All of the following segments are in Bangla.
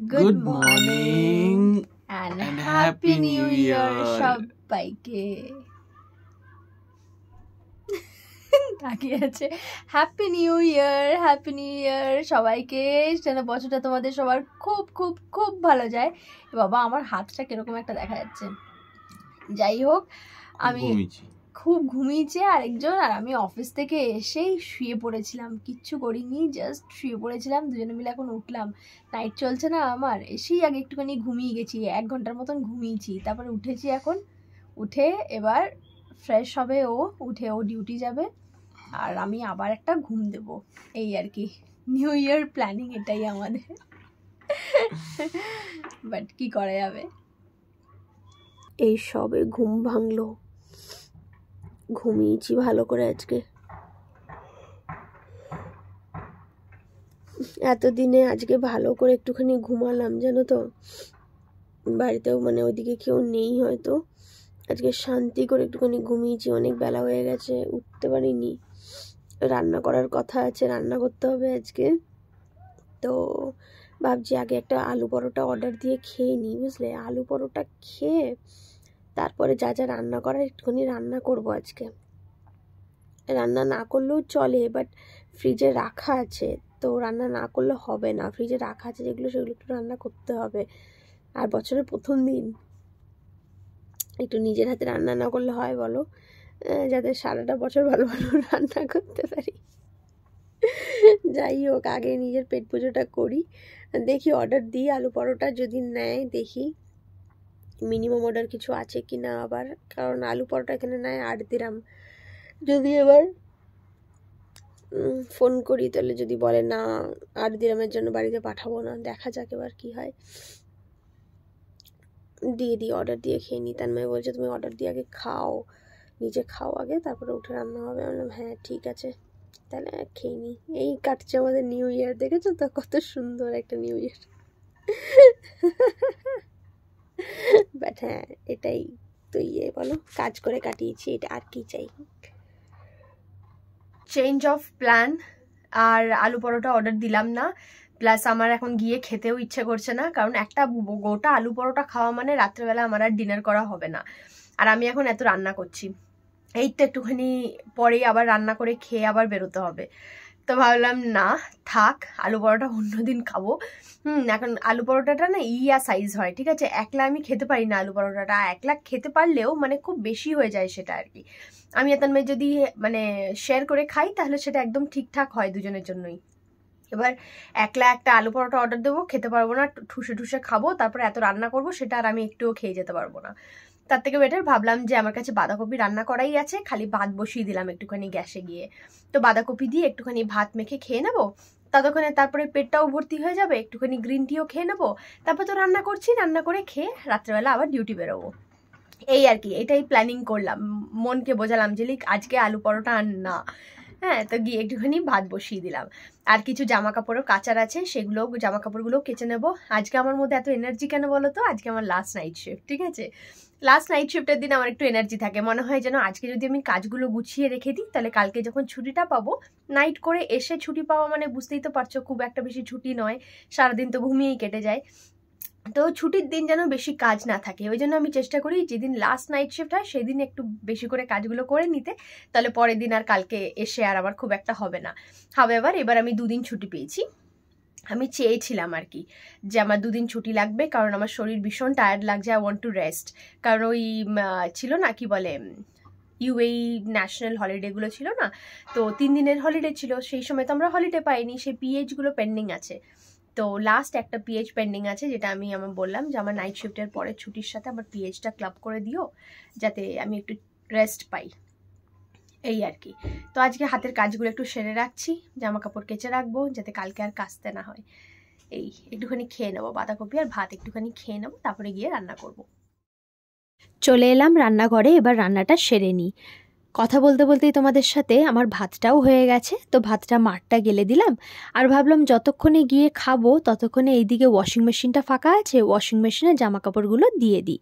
Good morning and happy new year সবাইকে। তাকিয়ে আছে হ্যাপি নিউ ইয়ার সবাইকে, যেন বছরটা তোমাদের সবার খুব খুব খুব ভালো যায়। বাবা আমার হাতটা কিরকম একটা দেখা যাচ্ছে। যাই হোক, আমি খুব ঘুমিয়েছে আরেকজন, আর আমি অফিস থেকে এসেই শুয়ে পড়েছিলাম, কিচ্ছু করিনি, জাস্ট শুয়ে পড়েছিলাম। দুজনে মিলে এখন উঠলাম, নাইট চলছে না আমার, এসেই আগে একটুখানি ঘুমিয়ে গেছি, 1 ঘন্টার মতন ঘুমিয়েছি। তারপরে উঠেছি, এখন উঠে এবার ফ্রেশ হবে, উঠে ও ডিউটি যাবে, আর আমি আবার একটা ঘুম দেব, এই আর কি। নিউ ইয়ার প্ল্যানিং এটাই আমাদের, বাট কি করা যাবে। এই সবে ঘুম ভাঙলো, ঘুমিয়েছি ভালো করে আজকে। এতদিনে আজকে ভালো করে একটুখানি ঘুমালাম, জানো তো। বাড়িতেও মানে ওইদিকে কেউ নেই হয়তো, আজকে শান্তি করে একটুখানি ঘুমিয়েছি। অনেক বেলা হয়ে গেছে, উঠতে পারিনি। রান্না করার কথা আছে, রান্না করতে হবে আজকে। তো ভাবছি আগে একটা আলু পরোটা অর্ডার দিয়ে খেয়ে নিই, বুঝলে। আলু পরোটা খেয়ে তারপরে যা যা রান্না করার একটুখানি রান্না করব আজকে। রান্না না করলেও চলে, বাট ফ্রিজে রাখা আছে, তো রান্না না করলে হবে না। ফ্রিজে রাখা আছে যেগুলো, সেগুলো একটু রান্না করতে হবে। আর বছরের প্রথম দিন একটু নিজের হাতে রান্না না করলে হয় বলো, যাতে সারাটা বছর ভালো ভালো রান্না করতে পারি। যাই হোক, আগে নিজের পেট পুজোটা করি। দেখি অর্ডার দিই আলু পরোটা, যদি নেয় দেখি মিনিমাম অর্ডার কিছু আছে কি না আবার, কারণ আলু পরোটা এখানে নেয় 8 দিরাম। যদি এবার ফোন করি তাহলে যদি বলে না 8 দিরামের জন্য বাড়িতে পাঠাবো না, দেখা যাক এবার কি হয়। দিয়ে দিই, অর্ডার দিয়ে খেয়ে নিই। তার মেয়ে বলছে তুমি অর্ডার দিয়ে আগে খাও, নিজে খাও আগে, তারপরে উঠে রান্না হবে। আমি বললাম হ্যাঁ ঠিক আছে, তাহলে খেয়ে নিই। এই কাটছে আমাদের নিউ ইয়ার, দেখেছো তো কত সুন্দর একটা নিউ ইয়ার। বাট হ্যাঁ, এটাই তো বলো, কাজ করে কাটিয়েছি, এটা আর কি চাই। চেঞ্জ অফ প্ল্যান, আর আলু পরোটা অর্ডার দিলাম না। প্লাস আমার এখন গিয়ে খেতেও ইচ্ছে করছে না, কারণ একটা গোটা আলু পরোটা খাওয়া মানে রাত্রেবেলা আমার আর ডিনার করা হবে না। আর আমি এখন এত রান্না করছি, এই তো একটুখানি পরেই আবার রান্না করে খেয়ে আবার বেরোতে হবে। তো ভাবলাম না থাক, আলু পরোটা অন্যদিন খাবো। এখন আলু পরোটাটা না সাইজ হয়, ঠিক আছে। একলা আমি খেতে পারি না আলু পরোটাটা, একলা খেতে পারলেও মানে খুব বেশি হয়ে যায় সেটা আর কি। আমি এত মেয়ে যদি মানে শেয়ার করে খাই তাহলে সেটা একদম ঠিকঠাক হয় দুজনের জন্যই। এবার একলা একটা আলু পরোটা অর্ডার দেবো, খেতে পারবো না, ঠুসে ঠুসে খাবো, তারপরে এত রান্না করবো সেটা আর আমি একটুও খেয়ে যেতে পারবো না। তার থেকে বেটার ভাবলাম যে আমার কাছে বাঁধাকপি রান্না করাই আছে, খালি ভাত বসিয়ে দিলাম একটুখানি গ্যাসে গিয়ে। তো বাঁধাকপি দিয়ে একটুখানি ভাত মেখে খেয়ে নেবো, ততক্ষণে তারপরে পেটটাও ভর্তি হয়ে যাবে, একটুখানি গ্রিন টিও খেয়ে নেবো। তারপর তো রান্না করছি, রান্না করে খেয়ে রাত্রেবেলা আবার ডিউটি বেরোবো, এই আর কি। এটাই প্ল্যানিং করলাম, মনকে বোঝালাম যে লিক আজকে আলু পরোটা আর না। হ্যাঁ, তো গিয়ে একটুখানি ভাত বসিয়ে দিলাম। আর কিছু জামা কাপড়ও কাচার আছে, সেগুলো জামা কাপড়গুলো কেচে নেবো। আজকে আমার মধ্যে এত এনার্জি কেন বলো তো, আজকে আমার লাস্ট নাইট শিফট, ঠিক আছে। লাস্ট নাইট শিফটের দিন আমার একটু এনার্জি থাকে, মনে হয় যেন আজকে যদি আমি কাজগুলো গুছিয়ে রেখে দিই তাহলে কালকে যখন ছুটিটা পাবো, নাইট করে এসে ছুটি পাওয়া মানে বুঝতেই তো পারছো খুব একটা বেশি ছুটি নয়, সারাদিন তো ঘুমিয়েই কেটে যায়। তো ছুটির দিন যেন বেশি কাজ না থাকে, ওই জন্য আমি চেষ্টা করি যেদিন লাস্ট নাইট শিফট হয় সেদিন একটু বেশি করে কাজগুলো করে নিতে, তাহলে পরের দিন আর কালকে এসে আর আমার খুব একটা হবে না। হাওয়েভার এবার আমি 2 দিন ছুটি পেয়েছি। আমি চেয়েছিলাম আর কি যে আমার 2 দিন ছুটি লাগবে, কারণ আমার শরীর ভীষণ টায়ার্ড লাগছে, আই ওয়ান্ট টু রেস্ট। কারণ ওই ছিল না কি বলে ইউএই ন্যাশনাল হলিডেগুলো ছিল না, তো 3 দিনের হলিডে ছিল, সেই সময় তো আমরা হলিডে পাইনি, সেই পিএইচগুলো পেন্ডিং আছে। তো লাস্ট একটা পিএইচ পেন্ডিং আছে, যেটা আমি বললাম যে আমার নাইট শিফটের পরে ছুটির সাথে আমার পিএইচটা ক্লাব করে দিও, যাতে আমি একটু রেস্ট পাই, এই আর কি। তো আজকে হাতের কাজগুলো একটু সেরে রাখছি, জামা কাপড় কেচে রাখবো যাতে কালকে আর কাচতে না হয়। এই একটুখানি খেয়ে নেবো বাঁধাকপি আর ভাত, একটুখানি খেয়ে নেবো, তারপরে গিয়ে রান্না করব। চলে এলাম রান্নাঘরে, এবার রান্নাটা সেরে নিই। কথা বলতে বলতেই তোমাদের সাথে আমার ভাতটাও হয়ে গেছে, তো ভাতটা মাঠটা গেলে দিলাম। আর ভাবলাম যতক্ষণে গিয়ে খাবো ততক্ষণে এইদিকে ওয়াশিং মেশিনটা ফাঁকা আছে, ওয়াশিং মেশিনে জামা কাপড়গুলো দিয়ে দিই।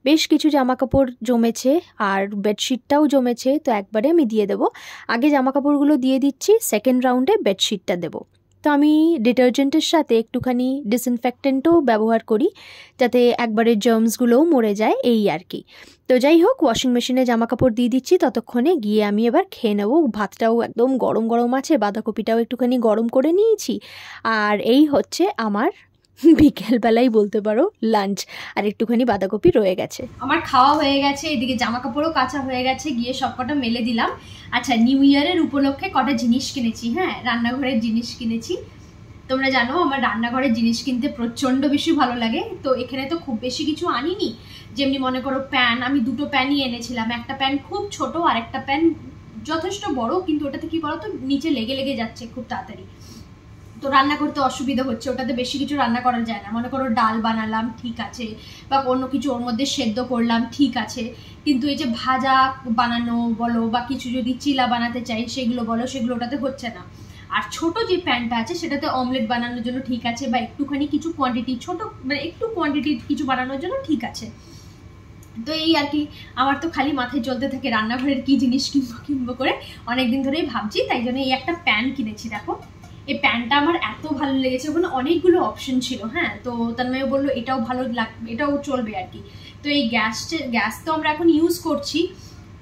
বেশ কিছু জামা কাপড় জমেছে আর বেডশিটটাও জমেছে, তো একবারে আমি দিয়ে দেবো। আগে জামা কাপড়গুলো দিয়ে দিচ্ছি, সেকেন্ড রাউন্ডে বেডশিটটা দেবো। তো আমি ডিটারজেন্টের সাথে একটুখানি ডিসইনফেক্টেন্টও ব্যবহার করি, যাতে একবারে জার্মসগুলোও মরে যায়, এই আর কি। তো যাই হোক, ওয়াশিং মেশিনে জামা কাপড় দিয়ে দিচ্ছি, ততক্ষণে গিয়ে আমি এবার খেয়ে নেবো। ভাতটাও একদম গরম গরম আছে, বাঁধাকপিটাও একটুখানি গরম করে নিয়েছি, আর এই হচ্ছে আমার বিকেলবেলাই বলতে পারো লাঞ্চ। আর একটুখানি বাঁধাকপি রয়ে গেছে। আমার খাওয়া হয়ে গেছে, এদিকে জামা কাপড়ও কাঁচা হয়ে গেছে, গিয়ে সব কটা মেলে দিলাম। আচ্ছা, নিউ ইয়ারের উপলক্ষে কটা জিনিস কিনেছি, হ্যাঁ, রান্নাঘরের জিনিস কিনেছি। তোমরা জানো আমার রান্নাঘরের জিনিস কিনতে প্রচণ্ড বেশি ভালো লাগে। তো এখানে তো খুব বেশি কিছু আনিনি, যেমনি মনে করো প্যান, আমি দুটো প্যানই এনেছিলাম। একটা প্যান খুব ছোট আর একটা প্যান যথেষ্ট বড়, কিন্তু ওটাতে কি বলো তো নিচে লেগে লেগে যাচ্ছে খুব তাড়াতাড়ি, তো রান্না করতে অসুবিধা হচ্ছে। ওটাতে বেশি কিছু রান্না করা যায় না, মনে করো ডাল বানালাম ঠিক আছে, বা অন্য কিছু ওর মধ্যে সেদ্ধ করলাম ঠিক আছে, কিন্তু এই যে ভাজা বানানো বলো বা কিছু যদি চিলা বানাতে চাই সেগুলো বলো, সেগুলো ওটাতে হচ্ছে না। আর ছোট যে প্যানটা আছে সেটাতে অমলেট বানানোর জন্য ঠিক আছে, বা একটুখানি কিছু কোয়ান্টিটি ছোট মানে একটু কোয়ান্টিটি কিছু বানানোর জন্য ঠিক আছে। তো এই আর কি, আমার তো খালি মাথায় চলতে থাকে রান্নাঘরের কি জিনিস কিনবো করে, অনেকদিন ধরেই ভাবছি, তাই জন্য এই একটা প্যান কিনেছি। দেখো এই প্যানটা আমার এত ভালো লেগেছে, ওখানে অনেকগুলো অপশন ছিল, হ্যাঁ। তো তন্ময় বললো এটাও ভালো লাগবে, এটাও চলবে আর কি। তো এই গ্যাস তো আমরা এখন ইউজ করছি,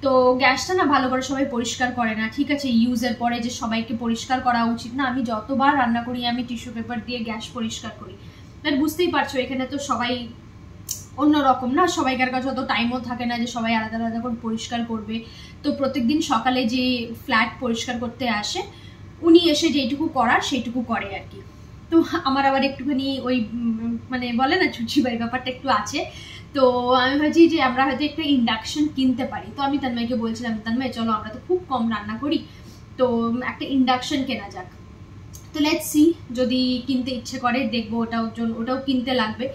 তো গ্যাসটা না ভালো করে সবাই পরিষ্কার করে না, ঠিক আছে। ইউজের পরে যে সবাইকে পরিষ্কার করা উচিত না, আমি যতবার রান্না করি আমি টিস্যু পেপার দিয়ে গ্যাস পরিষ্কার করি। বাট বুঝতেই পারছো এখানে তো সবাই অন্যরকম না, সবাইকার কাছে অত টাইমও থাকে না যে সবাই আলাদা আলাদা করে পরিষ্কার করবে। তো প্রত্যেকদিন সকালে যে ফ্ল্যাট পরিষ্কার করতে আসে উনি এসে যেইটুকু করার সেইটুকু করে আর কি। তো আমার আবার একটুখানি ওই মানে বলে না ছুচিবাই ব্যাপারটা একটু আছে। তো আমি ভাবছি যে আমরা হয়তো একটা ইন্ডাকশন কিনতে পারি। তো আমি তন্ময়কে বলছিলাম, তন্ময় চলো আমরা তো খুব কম রান্না করি, তো একটা ইন্ডাকশন কেনা যাক। তো লেটস সি, যদি কিনতে ইচ্ছে করে দেখবো, ওটাও কিনতে লাগবে।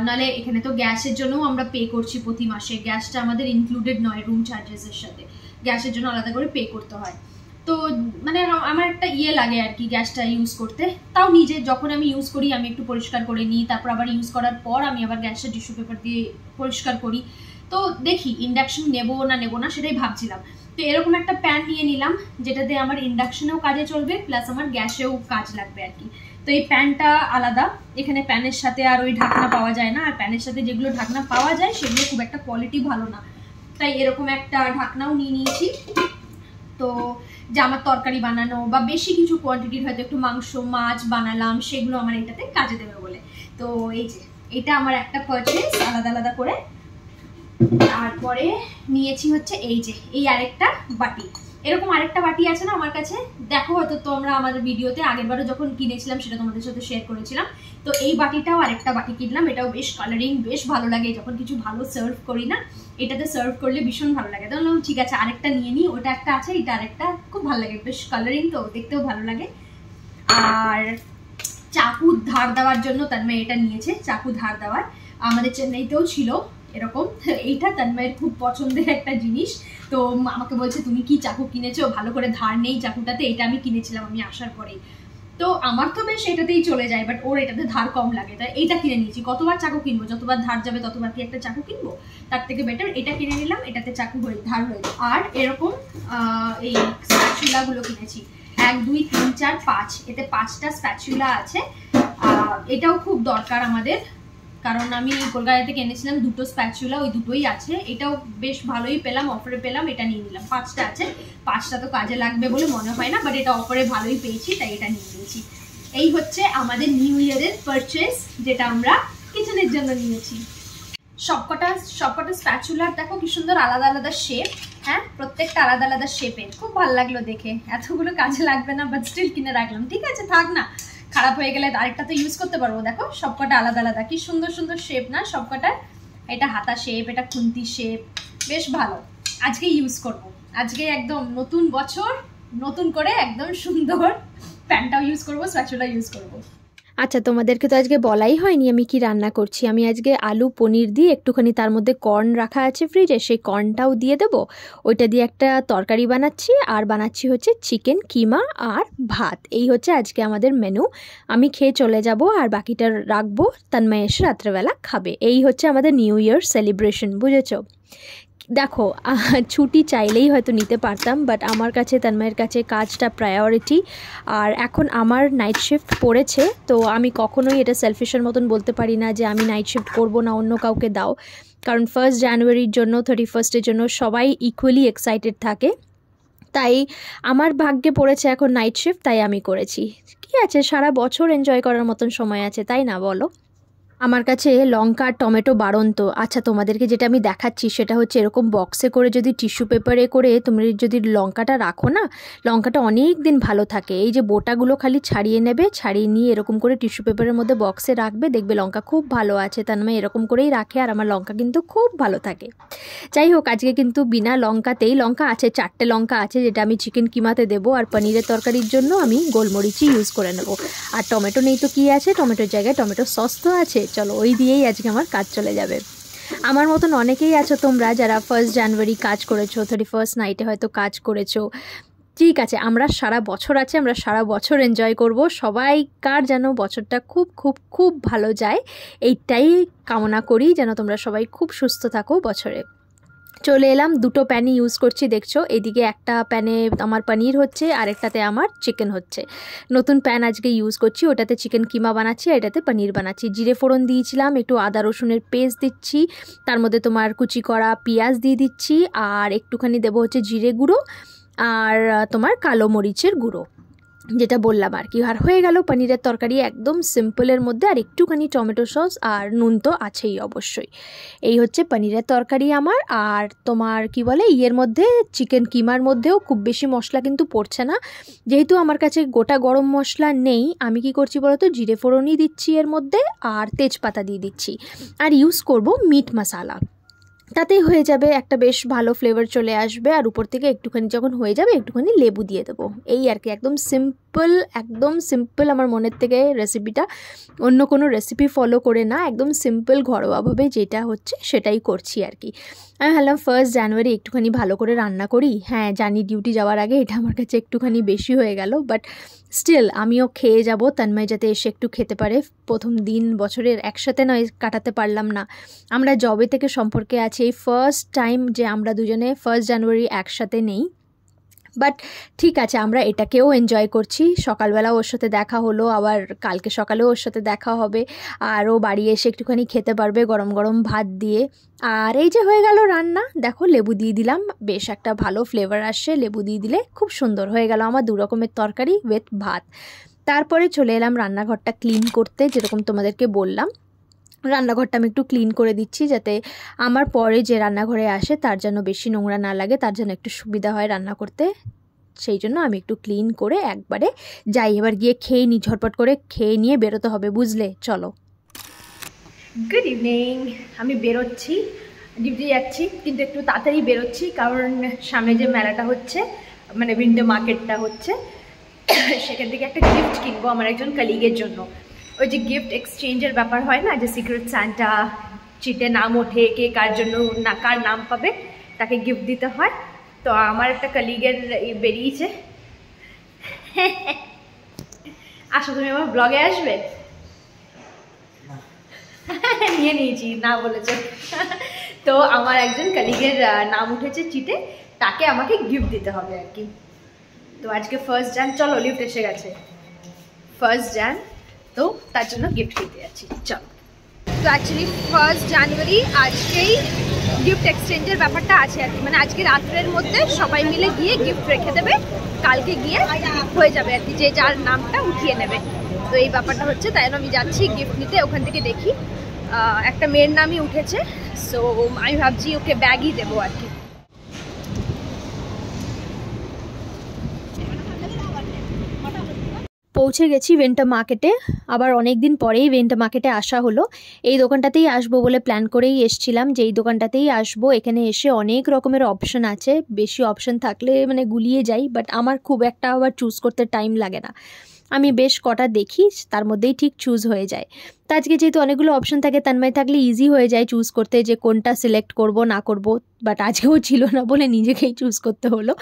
নালে এখানে তো গ্যাসের জন্যও আমরা পে করছি প্রতি মাসে, গ্যাসটা আমাদের ইনক্লুডেড নয় রুম চার্জেসের সাথে, গ্যাসের জন্য আলাদা করে পে করতে হয়। তো মানে আমার একটা লাগে আর কি গ্যাসটা ইউজ করতে। তাও নিজে যখন আমি ইউজ করি আমি একটু পরিষ্কার করে নিই, তারপর আবার ইউজ করার পর আমি আবার গ্যাসটা টিস্যু পেপার দিয়ে পরিষ্কার করি। তো দেখি ইন্ডাকশন নেবো না সেটাই ভাবছিলাম। তো এরকম একটা প্যান নিয়ে নিলাম, যেটাতে আমার ইন্ডাকশনেও কাজে চলবে প্লাস আমার গ্যাসেও কাজ লাগবে আর কি। তো এই প্যানটা আলাদা, এখানে প্যানের সাথে আর ওই ঢাকনা পাওয়া যায় না, আর প্যানের সাথে যেগুলো ঢাকনা পাওয়া যায় সেগুলো খুব একটা কোয়ালিটি ভালো না, তাই এরকম একটা ঢাকনাও নিয়ে নিয়েছি। তো যে আমার তরকারি বানানো বা বেশি কিছু কোয়ান্টিটির হয়তো একটু মাংস মাছ বানালাম, সেগুলো আমার এটাতে কাজে দেবে বলে। তো এই যে এটা আমার একটা পারচেজ আলাদা আলাদা করে। তারপরে নিয়েছি হচ্ছে এই আরেকটা বাটি, এরকম আরেকটা বাটি আছে না আমার কাছে, দেখো হয়তো তোমরা আমাদের ভিডিওতে আগেরবারও যখন কিনেছিলাম সেটা তোমাদের সাথে শেয়ার করেছিলাম। তো এই বাটিটাও আরেকটা বাটি কিনলাম, এটাও বেশ কালারিং, বেশ ভালো লাগে যখন কিছু ভালো সার্ভ করি না, এটাতে সার্ভ করলে ভীষণ ভালো লাগে। তাহলে ঠিক আছে আরেকটা নিয়ে নিই, ওটা একটা আছে, এটা আরেকটা খুব ভালো লাগে, বেশ কালারিং, তো দেখতেও ভালো লাগে। আর চাকু ধার দেওয়ার জন্য তন্ময় এটা নিয়েছে, চাকু ধার দেওয়ার, আমাদের চেন্নাইতেও ছিল এরকম, এইটা তন্ময়ের খুব পছন্দের একটা জিনিস। তো আমাকে বলছে তুমি কি চাকু কিনেছো, ভালো করে ধার নেই চাকুটাতে, এটা আমি কিনেছিলাম আমি আসার পরেই। তো আমার তো বেশ এটাতেই চলে যায়, বাট ওর এটাতে ধার কম লাগে, তাই এইটা কিনে নিয়েছি। কতবার চাকু কিনবো, যতবার ধার যাবে ততবার কি একটা চাকু কিনবো, তার থেকে বেটার এটা কিনে নিলাম, এটাতে চাকু ধার হয়ে যায়। আর এরকম এই স্প্যাচুলা গুলো কিনেছি, 1 2 3 4 5, এতে 5টা স্প্যাচুলা আছে। এটাও খুব দরকার আমাদের, কারণ আমি কলকাতা থেকে এনেছিলাম 2টো স্প্যাচুলা, ওই দুটোই আছে, এটাও বেশ ভালোই পেলাম, অফারে পেলাম, এটা নিয়ে নিলাম। 5টা আছে, 5টা তো কাজে লাগবে বলে মনে হয় না, বাট এটা অফারে ভালোই পেয়েছি তাই এটা নিয়ে নিয়েছি। এই হচ্ছে আমাদের নিউ ইয়ারের পারচেস, যেটা আমরা কিচেনের জন্য নিয়েছি। সবকটা স্প্যাচুলার দেখো কি সুন্দর আলাদা আলাদা শেপ, হ্যাঁ প্রত্যেকটা আলাদা আলাদা শেপের, খুব ভালো লাগলো দেখে। এতগুলো কাজে লাগবে না, বাট স্টিল কিনে রাখলাম, ঠিক আছে থাক না, খারাপ হয়ে গেলে আরেকটা তো ইউজ করতে পারবো। দেখো সবকটা আলাদা আলাদা, কি সুন্দর সুন্দর শেপ না সবকটার, এটা হাতা শেপ, এটা খুন্তি শেপ, বেশ ভালো। আজকে ইউজ করব, আজকে একদম নতুন বছর, নতুন করে একদম সুন্দর প্যানটাও ইউজ করবো, স্প্যাচুলা ইউজ করবো। আচ্ছা, তোমাদেরকে তো আজকে বলাই হয়নি আমি কি রান্না করছি। আমি আজকে আলু পনির দিয়ে একটুখানি তার মধ্যে কর্ন রাখা আছে ফ্রিজে, সেই কর্নটাও দিয়ে দেবো, ওইটা দিয়ে একটা তরকারি বানাচ্ছি, আর বানাচ্ছি হচ্ছে চিকেন কিমা আর ভাত। এই হচ্ছে আজকে আমাদের মেনু। আমি খেয়ে চলে যাব আর বাকিটা রাখবো, তন্ময় এসে রাত্রেবেলা খাবে। এই হচ্ছে আমাদের নিউ ইয়ার সেলিব্রেশন, বুঝেছো? দেখো ছুটি চাইলেই হয়তো নিতে পারতাম, বাট আমার কাছে তন্ময়ের কাছে কাজটা প্রায়োরিটি। আর এখন আমার নাইট শিফট পড়েছে, তো আমি কখনোই এটা সেলফিশের মতন বলতে পারি না যে আমি নাইট শিফট করবো না, অন্য কাউকে দাও। কারণ 1 জানুয়ারির জন্য 31স্টের জন্য সবাই ইকুয়ালি এক্সাইটেড থাকে। তাই আমার ভাগ্যে পড়েছে এখন নাইট শিফট, তাই আমি করেছি। কি আছে, সারা বছর এনজয় করার মতন সময় আছে, তাই না বলো? আমার কাছে লঙ্কা আর টমেটো বাড়ন্ত। আচ্ছা, তোমাদেরকে যেটা আমি দেখাচ্ছি সেটা হচ্ছে এরকম বক্সে করে যদি টিস্যু পেপারে করে তুমি যদি লঙ্কাটা রাখো না, লঙ্কাটা অনেক দিন ভালো থাকে। এই যে বোটাগুলো খালি ছাড়িয়ে নেবে, ছাড়িয়ে নিয়ে এরকম করে টিস্যু পেপারের মধ্যে বক্সে রাখবে, দেখবে লঙ্কা খুব ভালো আছে। তার মানে এরকম করেই রাখে, আর আমার লঙ্কা কিন্তু খুব ভালো থাকে। যাই হোক, আজকে কিন্তু বিনা লঙ্কাতেই, লঙ্কা আছে 4টে লঙ্কা আছে যেটা আমি চিকেন কিমাতে দেবো, আর পনিরের তরকারির জন্য আমি গোলমরিচই ইউজ করে নেবো। আর টমেটো নেই তো কি আছে, টমেটোর জায়গায় টমেটো সস তো আছে, চলো ওই দিয়েই আজকে আমার কাজ চলে যাবে। আমার মতন অনেকেই আছো তোমরা যারা 1 জানুয়ারি কাজ করেছো, 31st নাইটে হয়তো কাজ করেছো। ঠিক আছে, আমরা সারা বছর আছে, আমরা সারা বছর এনজয় করব। সবাইকার যেন বছরটা খুব খুব খুব ভালো যায়, এইটাই কামনা করি, যেন তোমরা সবাই খুব সুস্থ থাকো বছরে। চলে এলাম, 2টো প্যানই ইউজ করছি দেখছো। এদিকে একটা প্যানে আমার পনির হচ্ছে, আরেকটাতে আমার চিকেন হচ্ছে। নতুন প্যান আজকে ইউজ করছি, ওটাতে চিকেন কিমা বানাচ্ছি, আর এটাতে পনির বানাচ্ছি। জিরে ফোড়ন দিয়েছিলাম, একটু আদা রসুনের পেস্ট দিচ্ছি, তার মধ্যে তোমার কুচি করা পেঁয়াজ দিয়ে দিচ্ছি, আর একটুখানি দেবো হচ্ছে জিরে গুঁড়ো আর তোমার কালো মরিচের গুঁড়ো, যেটা বললাম আর কি। আর হয়ে গেল পনিরের তরকারি, একদম সিম্পলের মধ্যে। আর একটুখানি টমেটো সস আর নুন তো আছেই অবশ্যই। এই হচ্ছে পনিরের তরকারি আমার। আর তোমার কি বলে, ইয়ের মধ্যে চিকেন কিমার মধ্যেও খুব বেশি মশলা কিন্তু পড়ছে না, যেহেতু আমার কাছে গোটা গরম মশলা নেই। আমি কি করছি বলো তো, জিরে ফোড়নই দিচ্ছি এর মধ্যে, আর তেজপাতা দিয়ে দিচ্ছি, আর ইউজ করব মিট মশলা। তাতেই হয়ে যাবে, একটা বেশ ভালো ফ্লেভার চলে আসবে। আর উপর থেকে একটুখানি যখন হয়ে যাবে একটুখানি লেবু দিয়ে দেবো, এই আর কি। একদম সিম্পল, একদম সিম্পল আমার মনের থেকে রেসিপিটা, অন্য কোনো রেসিপি ফলো করে না, একদম সিম্পল ঘরোয়াভাবে যেটা হচ্ছে সেটাই করছি আর কি। আমি ভাবলাম 1 জানুয়ারি একটুখানি ভালো করে রান্না করি। হ্যাঁ জানি, ডিউটি যাওয়ার আগে এটা আমার কাছে একটুখানি বেশি হয়ে গেল, বাট স্টিল আমিও খেয়ে যাব, তন্ময় যাতে এসে একটু খেতে পারে। প্রথম দিন বছরের একসাথে নয়, কাটাতে পারলাম না। আমরা জবে থেকে সম্পর্কে আছি, এই ফার্স্ট টাইম যে আমরা দুজনে 1 জানুয়ারি একসাথে নেই, বাট ঠিক আছে, আমরা এটাকেও এনজয় করছি। সকালবেলা ওর সাথে দেখা হলো, আবার কালকে সকালেও ওর সাথে দেখা হবে, আর ও বাড়ি এসে একটুখানি খেতে পারবে গরম গরম ভাত দিয়ে। আর এই যে হয়ে গেল রান্না, দেখো লেবু দিয়ে দিলাম, বেশ একটা ভালো ফ্লেভার আসছে, লেবু দিয়ে দিলে খুব সুন্দর হয়ে গেল আমার 2 রকমের তরকারি উইথ ভাত। তারপরে চলে এলাম রান্নাঘরটা ক্লিন করতে, যেরকম তোমাদেরকে বললাম। রান্নাঘরটা আমি একটু ক্লিন করে দিচ্ছি, যাতে আমার পরে যে রান্নাঘরে আসে তার যেন বেশি নোংরা না লাগে, তার যেন একটু সুবিধা হয় রান্না করতে। সেই জন্য আমি একটু ক্লিন করে একবারে যাই, এবার গিয়ে খেয়ে নিই, ঝটপট করে খেয়ে নিয়ে বেরোতে হবে, বুঝলে? চলো। Good evening. আমি বেরোচ্ছি, ডিউটি যাচ্ছি, কিন্তু একটু তাড়াতাড়ি বেরোচ্ছি, কারণ সামনে যে মেলাটা হচ্ছে, মানে উইন্টার মার্কেটটা হচ্ছে, সেখান থেকে একটা গিফট কিনবো আমার একজন কলিগের জন্য। ওই যে গিফট এক্সচেঞ্জের ব্যাপার হয় না, যে সিক্রেট সান্টা, চিটে নাম ওঠে, কে কার জন্য না কার নাম পাবে তাকে গিফট দিতে হয়। তো আমার একটা কলিগের বেরিয়েছে। আসো, তুমি আমার ব্লগে আসবে? নিয়ে নিয়েছি, না বলেছে। তো আমার একজন কলিগের নাম উঠেছে চিটে, তাকে আমাকে গিফট দিতে হবে আর কি। তো আজকে 1 জান, চলো লিফট এসে গেছে, 1 জান, তো তার জন্য গিফট দিতে যাচ্ছি, চলো। তো অ্যাকচুয়ালি 1 জানুয়ারি আজকেই গিফট এক্সচেঞ্জের ব্যাপারটা আছে আর কি, মানে আজকে রাত্রের মধ্যে সবাই মিলে গিয়ে গিফট রেখে দেবে, কালকে গিয়ে হয়ে যাবে আর কি, যে যার নামটা উঠিয়ে নেবে। তো এই ব্যাপারটা হচ্ছে, তাই জন্য আমি যাচ্ছি গিফট নিতে। ওখান থেকে দেখি একটা মেয়ের নামই উঠেছে, সো আমি ভাবছি ওকে ব্যাগই দেবো আর কি। পৌঁছে গেছি ভেন্টা মার্কেটে, আবার অনেক দিন পরেই ভেন্টা মার্কেটে আসা হলো। এই দোকানটাতেই আসবো বলে প্ল্যান করেই এসছিলাম, যে এই দোকানটাতেই আসবো। এখানে এসে অনেক রকমের অপশন আছে, বেশি অপশন থাকলে মানে গুলিয়ে যাই, বাট আমার খুব একটা আবার চুজ করতে টাইম লাগে না। আমি বেশ কটা দেখি, তার মধ্যেই ঠিক চুজ হয়ে যায়। তো আজকে যেহেতু অনেকগুলো অপশন থাকে, তন্ময় থাকলে ইজি হয়ে যায় চুজ করতে, যে কোনটা সিলেক্ট করব না করব। বাট আজকেও ছিল না বলে নিজেকেই চুজ করতে হলো।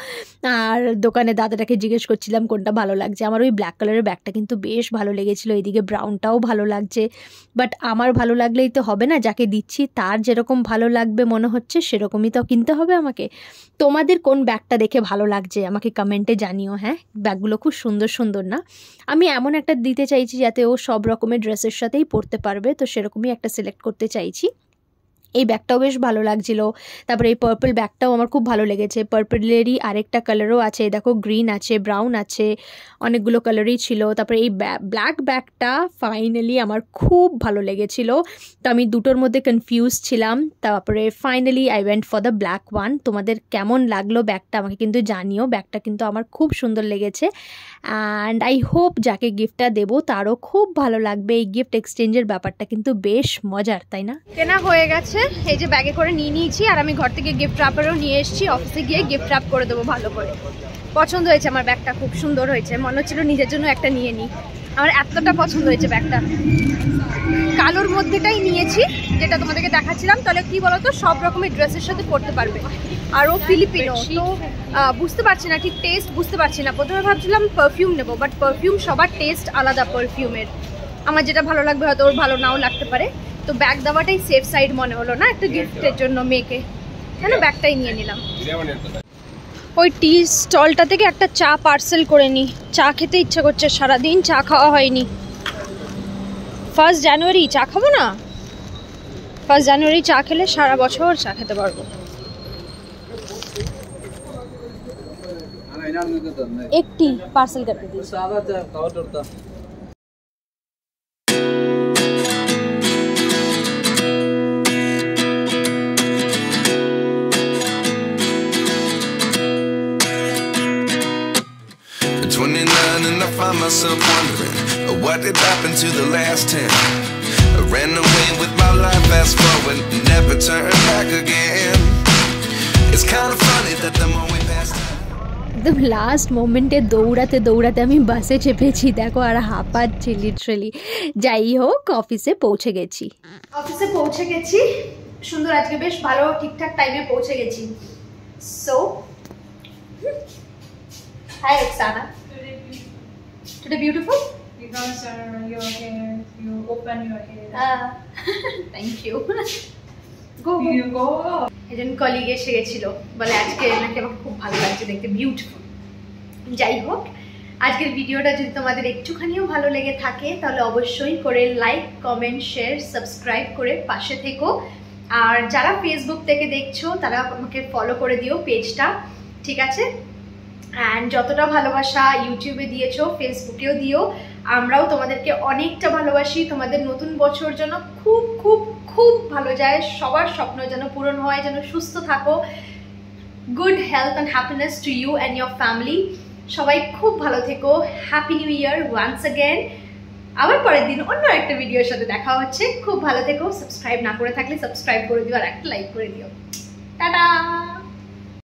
আর দোকানে দাদাটাকে জিজ্ঞেস করছিলাম কোনটা ভালো লাগছে। আমার ওই ব্ল্যাক কালারের ব্যাগটা কিন্তু বেশ ভালো লেগেছিলো, এদিকে ব্রাউনটাও ভালো লাগছে। বাট আমার ভালো লাগলেই তো হবে না, যাকে দিচ্ছি তার যেরকম ভালো লাগবে মনে হচ্ছে সেরকমই তো কিনতে হবে আমাকে। তোমাদের কোন ব্যাগটা দেখে ভালো লাগছে আমাকে কমেন্টে জানিও। হ্যাঁ, ব্যাগগুলো খুব সুন্দর সুন্দর না? আমি এমন একটা দিতে চাইছি যাতে ও সব রকমের ড্রেসের সাথেই পরতে পারবে, তো সেরকমই একটা সিলেক্ট করতে চাইছি। এই ব্যাগটাও বেশ ভালো লাগছিল। তারপরে এই পার্পল ব্যাগটাও আমার খুব ভালো লেগেছে। পার্পলেরই আরেকটা কালারও আছে, দেখো গ্রিন আছে, ব্রাউন আছে, অনেকগুলো কালারই ছিল। তারপরে এই ব্ল্যাক ব্যাগটা ফাইনালি আমার খুব ভালো লেগেছিল, তো আমি দুটোর মধ্যে কনফিউজ ছিলাম। তারপরে finally I went for the black one. তোমাদের কেমন লাগলো ব্যাগটা আমাকে কিন্তু জানিও। ব্যাগটা কিন্তু আমার খুব সুন্দর লেগেছে অ্যান্ড আই হোপ যাকে গিফটটা দেবো তারও খুব ভালো লাগবে। এই গিফট এক্সচেঞ্জের ব্যাপারটা কিন্তু বেশ মজার, তাই না? কেনা হয়ে গেছে, এই যে ব্যাগে করে নিয়ে নিয়েছি। আর আমি ঘর থেকে গিফট র্যাপারও নিয়ে এসেছি, অফিসে গিয়ে গিফট র্যাপ করে দেবো ভালো করে। পছন্দ হয়েছে আমার ব্যাগটা, খুব সুন্দর হয়েছে। মনে হচ্ছিল নিজের জন্য একটা নিয়ে নিই, আমার এতটা পছন্দ হয়েছে ব্যাগটা। কালোর মধ্যেটাই নিয়েছি যেটা তোমাদেরকে দেখাচ্ছিলাম। তাহলে কি বলতো, সব রকমের ড্রেসের সাথে পরতে পারবে। আর ও ফিলিপিনো, তো বুঝতে পারছি না ঠিক টেস্ট, বুঝতে পারছি না। প্রথমে ভাবছিলাম পারফিউম নেবো, বাট পারফিউম সবার টেস্ট আলাদা পারফিউমের। আমার যেটা ভালো লাগবে হয়তো ওর ভালো নাও লাগতে পারে। তো ব্যাগ দেওয়াটাই সেফ সাইড মনে হলো না একটা গিফটের জন্য মেয়েকে, কেন ব্যাগটাই নিয়ে নিলাম। ওই টি স্টলটা থেকে একটা চা পার্সেল করে নিই, চা খেতে ইচ্ছে করছে, সারাদিন চা খাওয়া হয়নি। 1 জানুয়ারি চা খাবো না? 1 জানুয়ারি চা খেলে সারা বছর চা খেতে পারবো। একটি পার্সেল করতে দিই। And I find myself wondering what did happen to the last 10. I ran away with my life, fast forward, never turn back again. It's kind of funny that the more we pass একদম লাস্ট মোমেন্টে দৌড়াতে দৌড়াতে আমি বাসে চেপেছি, দেখো, আর হাঁপাচ্ছি লিটারালি। যাই হোক, অফিসে পৌঁছে গেছি। সুন্দর, আজকে বেশ ভালো ঠিকঠাক টাইমে পৌঁছে গেছি। So hi Oksana. Today beautiful? Because your hair, you open your hair. Thank you. You go. একজন কলিগ এসে গেছিল, বলে আজকে নাকি আমাকে খুব ভালো লাগছে দেখতে, বিউটিফুল। যাই হোক, আজকের ভিডিওটা যদি তোমাদের একটুখানিও ভালো লেগে থাকে তাহলে অবশ্যই করে লাইক, কমেন্ট, শেয়ার, সাবস্ক্রাইব করে পাশে থেকো। আর যারা ফেসবুক থেকে দেখছো তারা আমাকে ফলো করে দিও পেজটা, ঠিক আছে? অ্যান্ড যতটা ভালোবাসা ইউটিউবে দিয়েছো ফেসবুকেও দিও। আমরাও তোমাদেরকে অনেকটা ভালোবাসি। তোমাদের নতুন বছর যেন খুব খুব খুব ভালো যায়, সবার স্বপ্ন যেন পূরণ হয়, যেন সুস্থ থাকো। Good health and happiness to you and your family. সবাই খুব ভালো থেকো। Happy new year once again. আবার পরের দিন অন্য একটা ভিডিওর সাথে দেখা হচ্ছে। খুব ভালো থেকো। সাবস্ক্রাইব না করে থাকলে সাবস্ক্রাইব করে দিও আর একটা লাইক করে দিও। টাটা।